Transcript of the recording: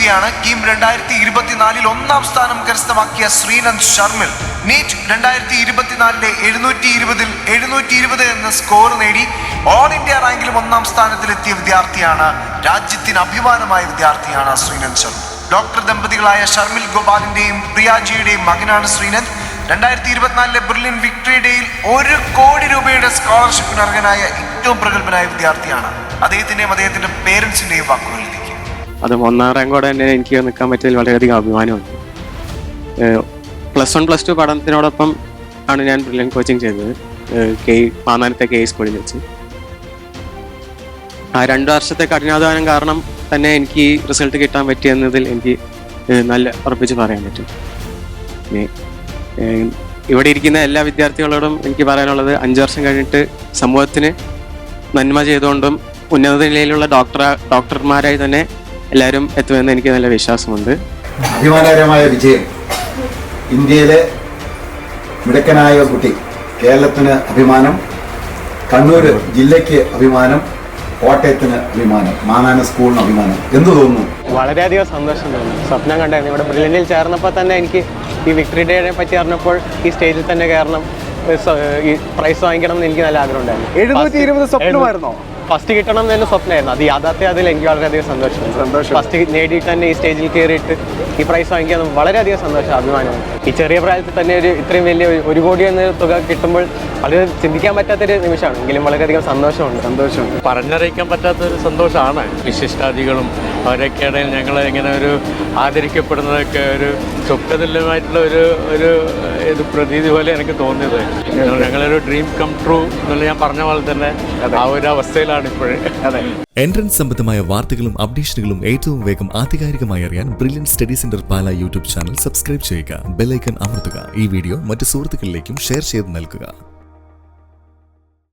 മത്സരിക്കുകയാണ്. കീം 2024 ഒന്നാം സ്ഥാനം കരസ്ഥമാക്കിയ ശ്രീനന്ദ് ശർമിൽ നീറ്റ് 2024 720 എന്ന സ്കോർ നേടി ഓൾ ഇന്ത്യ റാങ്കിലും ഒന്നാം സ്ഥാനത്തിലെത്തിയ വിദ്യാർത്ഥിയാണ്. രാജ്യത്തിന് അഭിമാനമായ വിദ്യാർത്ഥിയാണ് ശ്രീനന്ദ് ശർമിൽ. ഡോക്ടർ ദമ്പതികളായ ഷർമിൽ ഗോപാലിന്റെയും പ്രിയാജിയുടെയും മകനാണ് ശ്രീനന്ദ്. 2024 ബ്രില്യൻ വിക്ടറി ഡേയിൽ 1 കോടി രൂപയുടെ സ്കോളർഷിപ്പിന് അർഹനായ ഏറ്റവും പ്രഗത്ഭനായ വിദ്യാർത്ഥിയാണ്. അദ്ദേഹത്തിന്റെ പേരൻസിന്റെയും വാക്കുകളിലേക്ക്. അത് 1ാം റാങ്കോടെ തന്നെ എനിക്ക് നിൽക്കാൻ പറ്റിയതിൽ വളരെയധികം അഭിമാനമുണ്ട്. +1 +2 പഠനത്തിനോടൊപ്പം ആണ് ഞാൻ ബ്രില്യൻ കോച്ചിങ് ചെയ്തത് പാന്നാനത്തെ KE സ്കൂളിൽ വെച്ച്. ആ 2 വർഷത്തെ കഠിനാധ്വാനം കാരണം തന്നെ എനിക്ക് ഈ റിസൾട്ട് കിട്ടാൻ പറ്റിയെന്നതിൽ എനിക്ക് നല്ല ഉറപ്പിച്ച് പറയാൻ പറ്റും. ഇവിടെ ഇരിക്കുന്ന എല്ലാ വിദ്യാർത്ഥികളോടും എനിക്ക് പറയാനുള്ളത് 5 വർഷം കഴിഞ്ഞിട്ട് സമൂഹത്തിന് നന്മ ചെയ്തുകൊണ്ടും ഉന്നത നിലയിലുള്ള ഡോക്ടർമാരായി തന്നെ എല്ലാവരും എത്തുമെന്ന് എനിക്ക് നല്ല വിശ്വാസമുണ്ട്. അഭിമാനകരമായ വിജയം. ഇന്ത്യയിലെ മിടുക്കനായ കുട്ടി. കേരളത്തിന് അഭിമാനം, കണ്ണൂർ ജില്ലയ്ക്ക് അഭിമാനം, കോട്ടയത്തിന് അഭിമാനം, മാനാന സ്കൂളിന് അഭിമാനം. എന്തു തോന്നുന്നു? വളരെയധികം സന്തോഷം തോന്നുന്നു. സ്വപ്നം കണ്ടായിരുന്നു. ഇവിടെ ബ്രില്യനിൽ ചേർന്നപ്പോൾ തന്നെ എനിക്ക് ഈ വിക്ടറി ഡേയെ പറ്റി അറിഞ്ഞപ്പോൾ ഈ സ്റ്റേജിൽ തന്നെ കയറണം, ഈ പ്രൈസ് വാങ്ങിക്കണം എന്ന് എനിക്ക് നല്ല ആഗ്രഹം ഉണ്ടായിരുന്നു. 720 സ്വപ്നമായിരുന്നോ? ഫസ്റ്റ് കിട്ടണം എന്ന് സ്വപ്നമായിരുന്നു. അത് യാഥാർത്ഥ്യത്തിൽ എനിക്ക് വളരെയധികം സന്തോഷം. ഫസ്റ്റ് നേടിയിട്ട് തന്നെ ഈ സ്റ്റേജിൽ കയറിയിട്ട് ഈ പ്രൈസ് വാങ്ങിക്കാൻ വളരെയധികം സന്തോഷം, അഭിമാനമാണ്. ഈ ചെറിയ പ്രായത്തിൽ തന്നെ ഇത്രയും വലിയ 1 കോടി എന്ന തുക കിട്ടുമ്പോൾ വളരെ ചിന്തിക്കാൻ പറ്റാത്തൊരു നിമിഷമാണ്. എങ്കിലും വളരെയധികം സന്തോഷമുണ്ട്. പറഞ്ഞറിയിക്കാൻ പറ്റാത്തൊരു സന്തോഷമാണ്. വിശിഷ്ടാദികളും അവരൊക്കെ ഇടയിൽ ഞങ്ങൾ ഇങ്ങനെ ഒരു ആദരിക്കപ്പെടുന്നതൊക്കെ ഒരു സ്വപ്നതുല്യമായിട്ടുള്ള ഒരു ഇത് പ്രതീതി പോലെ എനിക്ക് തോന്നിയത്. ഞങ്ങളൊരു ഡ്രീം കം ട്രൂ എന്നുള്ള ഞാൻ പറഞ്ഞ പോലെ തന്നെ ആ ഒരു അവസ്ഥയിലാണ് ഇപ്പോഴേ. എൻട്രൻസ് സംബന്ധമായ വാർത്തകളും അപ്ഡേഷനുകളും ഏറ്റവും വേഗം ആധികാരികമായി അറിയാൻ ബ്രില്യൻ സ്റ്റഡി സെന്റർ പാല യൂട്യൂബ് ചാനൽ സബ്സ്ക്രൈബ് ചെയ്യുക. ബെൽ ഐക്കൺ അമർത്തുക. ഈ വീഡിയോ മറ്റു സുഹൃത്തുക്കളിലേക്കും ഷെയർ ചെയ്ത് നൽകുക.